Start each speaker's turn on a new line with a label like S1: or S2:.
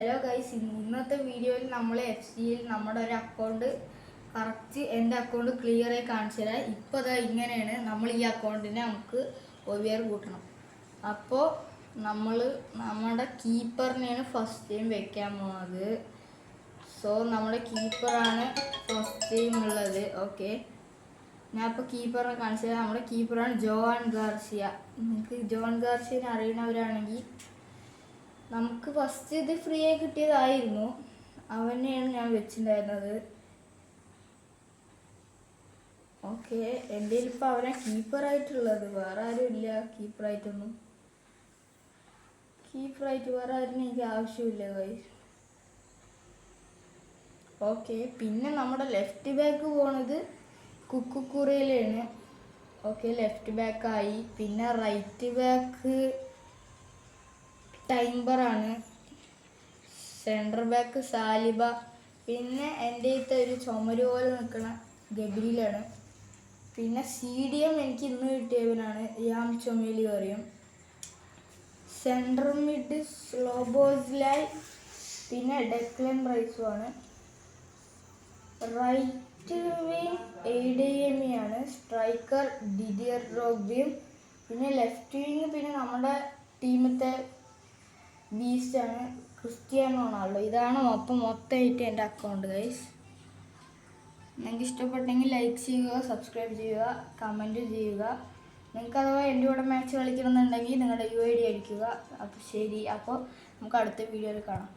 S1: Hello guys, ഇന്നത്തെ വീഡിയോയിൽ നമ്മൾ FC-യിൽ നമ്മുടെ ഒരു അക്കൗണ്ട് കറക്റ്റ് എൻ്റെ അക്കൗണ്ട് ക്ലിയർ ആയി കാണിച്ചു തരാം. ഇപ്പോൾ അതാ ഇങ്ങനെയാണ്. നമ്മൾ ഈ അക്കൗണ്ടിനെ നമുക്ക് OVR കൂട്ടണം. അപ്പോൾ നമ്മൾ നമ്മുടെ കീപ്പറിനെയാണ് ഫസ്റ്റ് ടൈം വെക്കാൻ പോകുന്നത്. സോ നമ്മുടെ കീപ്പറാണ് ഫസ്റ്റ് ടൈം ഉള്ളത്. ഓക്കെ, ഞാൻ ഇപ്പോൾ കീപ്പറിനെ കാണിച്ചു തരാം. നമ്മുടെ കീപ്പറാണ് ജോൺ ഗാർസിയ. നിങ്ങൾക്ക് ജോൺ ഗാർസിയനെ അറിയുന്നവരാണെങ്കിൽ നമുക്ക് ഫസ്റ്റ് ഇത് ഫ്രീ ആയി കിട്ടിയതായിരുന്നു. അവനെയാണ് ഞാൻ വെച്ചിട്ടുണ്ടായിരുന്നത്. ഓക്കെ, എൻ്റെ ഇപ്പോൾ അവനെ കീപ്പറായിട്ടുള്ളത്. വേറെ ആരും ഇല്ല കീപ്പറായിട്ടൊന്നും. കീപ്പറായിട്ട് വേറെ ആരും എനിക്ക് ആവശ്യമില്ല ഗൈസ്. ഓക്കെ, പിന്നെ നമ്മുടെ ലെഫ്റ്റ് ബാക്ക് പോണത് കുക്കുറയിലാണ്. ഓക്കെ, ലെഫ്റ്റ് ബാക്കായി. പിന്നെ റൈറ്റ് ബാക്ക് ടൈംബറാണ്. Centre back Saliba. പിന്നെ എൻ്റെ അടുത്ത് ഒരു ചുമര് പോലെ നിൽക്കുന്ന ഗബ്രിയിലാണ്. പിന്നെ CDM എനിക്ക് ഇന്ന് കിട്ടിയവനാണ്, യാം ചൊമേലി പറയും. Centre mid Szoboszlai. പിന്നെ ഡെക്ലൻ റൈസുമാണ്. റൈറ്റ് വിങ് ADME ആണ്. സ്ട്രൈക്കർ ഡിഡിയർ ഡ്രോഗ്ബയും. പിന്നെ ലെഫ്റ്റ് വിങ് പിന്നെ നമ്മുടെ ടീമത്തെ ബീസ്റ്റാണ്, ക്രിസ്ത്യാനോ റൊണാൾഡോ. ഇതാണ് മൊത്തമായിട്ട് എൻ്റെ അക്കൗണ്ട് ഗൈസ്. നിങ്ങൾക്ക് ഇഷ്ടപ്പെട്ടെങ്കിൽ ലൈക്ക് ചെയ്യുക, സബ്സ്ക്രൈബ് ചെയ്യുക, കമൻറ്റ് ചെയ്യുക. നിങ്ങൾക്ക് അഥവാ എൻ്റെ കൂടെ മാച്ച് കളിക്കണമെന്നുണ്ടെങ്കിൽ നിങ്ങളുടെ UID അടിക്കുക. അപ്പോൾ ശരി, അപ്പോൾ നമുക്ക് അടുത്ത വീഡിയോയിൽ കാണാം.